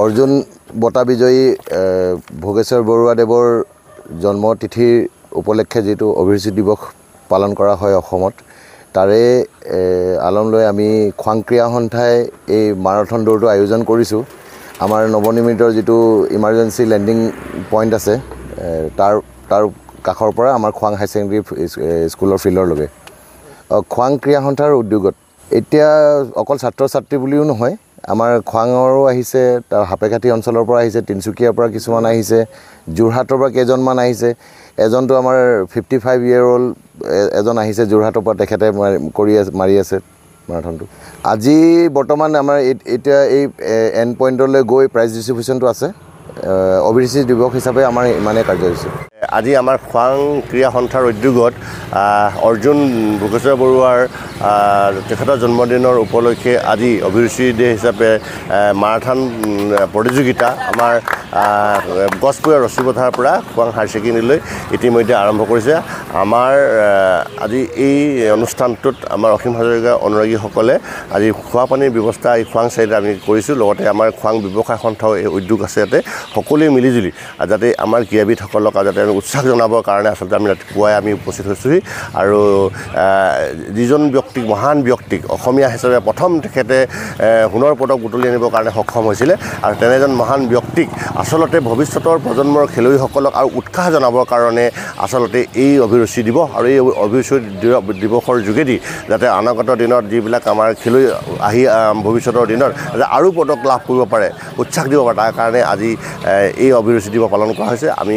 অৰ্জুন বঁটা বিজয়ী ভোগেশ্বৰ বৰুৱাদেৱৰ জন্মতিথিৰ উপলক্ষে যেটো অভিৰুচি দিৱস পালন কৰা হয় অসমত তাৰে আলম লৈ আমি খোৱাং ক্ৰীড়া সন্থাই এই মাৰাথন দৌৰটো আয়োজন কৰিছোঁ আমাৰ নৱনিৰ্মিতৰ যেটো ইমাৰ্জেন্সি লেণ্ডিং পইণ্ট আছে তাৰ কাষৰ পৰা আমাৰ খোৱাং হাই ছেকেণ্ডাৰী স্কুলৰ ফিল্ডৰলৈকে খোৱাং ক্ৰীড়া সন্থাৰ উদ্যোগত এতিয়া অকল ছাত্ৰ ছাত্ৰী বুলিও নহয় আমাৰ খোৱাঙৰো আহিছে তাৰ হাপেকাঠি অঞ্চলৰ পৰা আহিছে তিনচুকীয়াৰ পৰা কিছুমান আহিছে যোৰহাটৰ পৰা কেইজনমান আহিছে এজনটো আমাৰ 55 ইয়াৰ ওল্ড এজন আহিছে যোৰহাটৰ পৰা তেখেতে মাৰি আছে মাৰাথনটো আজি বৰ্তমান আমাৰ এতিয়া এই এণ্ড পইণ্টলৈ গৈ প্ৰাইজ ডিষ্ট্ৰিবিউশ্যনটো আছে অভিৰুচি দিৱস হিচাপে আমাৰ ইমানে কাৰ্যসূচী আজি আমাৰ খোৱাং ক্ৰীড়া সন্থাৰ উদ্যোগত অৰ্জুন ভোগেশ্বৰ বৰুৱাৰ তেখেতৰ জন্মদিনৰ উপলক্ষে আজি অভিৰুচি ডে হিচাপে মাৰাথন প্ৰতিযোগিতা আমাৰ গছপুৰীয়া ৰছীপথাৰৰ পৰা খোৱাং হায়াৰ ছেকেণ্ডেৰীলৈ ইতিমধ্যে আৰম্ভ কৰিছে আমাৰ আজি এই অনুষ্ঠানটোত আমাৰ অসীম হাজৰিকা অনুৰাগীসকলে আজি খোৱা পানীৰ ব্যৱস্থা এই খোৱাং চাইডে আমি কৰিছোঁ লগতে আমাৰ খোৱাং ব্যৱসায় সন্থাও এই উদ্যোগ আছে ইয়াতে সকলোৱে মিলিজুলি যাতে আমাৰ ক্ৰীড়াবিদসকলক যাতে আমি উৎসাহ জনাবৰ কাৰণে আচলতে আমি ৰাতিপুৱাই আমি উপস্থিত হৈছোঁহি আৰু যিজন ব্যক্তিক মহান ব্যক্তিক অসমীয়া হিচাপে প্ৰথম তেখেতে সোণৰ পদক বুটলি আনিবৰ কাৰণে সক্ষম হৈছিলে আৰু তেনেজন মহান ব্যক্তিক আচলতে ভৱিষ্যতৰ প্ৰজন্মৰ খেলুৱৈসকলক আৰু উৎসাহ জনাবৰ কাৰণে আচলতে এই অভিৰুচি দিৱস আৰু এই অভিৰুচি দিৱসৰ যোগেদি যাতে অনাগত দিনত যিবিলাক আমাৰ খেলুৱৈ আহি ভৱিষ্যতৰ দিনত আৰু পদক লাভ কৰিব পাৰে উৎসাহ দিব পাৰে তাৰ কাৰণে আজি এই অভিৰুচি দিৱস পালন কৰা হৈছে আমি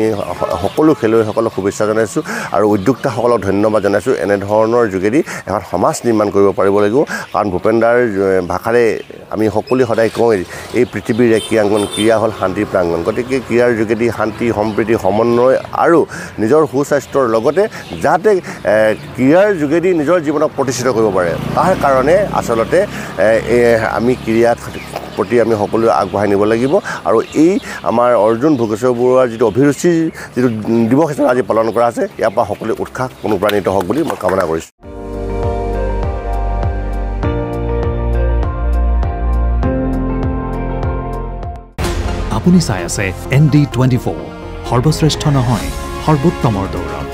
সকলো খেলুৱৈসকলক শুভেচ্ছা জনাইছোঁ আৰু উদ্যোক্তাসকলক ধন্যবাদ জনাইছোঁ এনেধৰণৰ যোগেদি এখন সমাজ নিৰ্মাণ কৰিব পাৰিব লাগিব কাৰণ ভূপেনদাৰ ভাষাৰে আমি সকলোৱে সদায় কওঁ এই পৃথিৱীৰ ক্ৰীড়াংগন ক্ৰীড়া হ'ল শান্তিৰ প্ৰাংগণ গতিকে ক্ৰীড়াৰ যোগেদি শান্তি সম্প্ৰীতি সমন্বয় আৰু নিজৰ সুস্বাস্থ্যৰ লগতে যাতে ক্ৰীড়াৰ যোগেদি নিজৰ জীৱনক প্ৰতিষ্ঠিত কৰিব পাৰে তাৰ কাৰণে আচলতে আমি ক্ৰীড়াক প্ৰতি আমি সকলোৱে আগবঢ়াই নিব লাগিব আৰু এই আমাৰ অৰ্জুন ভোগেশ্বৰ বৰুৱাৰ যিটো অভিৰুচি যিটো দিৱস হিচাপে আজি পালন কৰা আছে ইয়াৰ পৰা সকলোৱে উৎসাহ অনুপ্ৰাণিত হওক বুলি মই কামনা কৰিছোঁ আপুনি চাই আছে ND24 সৰ্বশ্ৰেষ্ঠ নহয় সৰ্বোত্তমৰ দৌৰ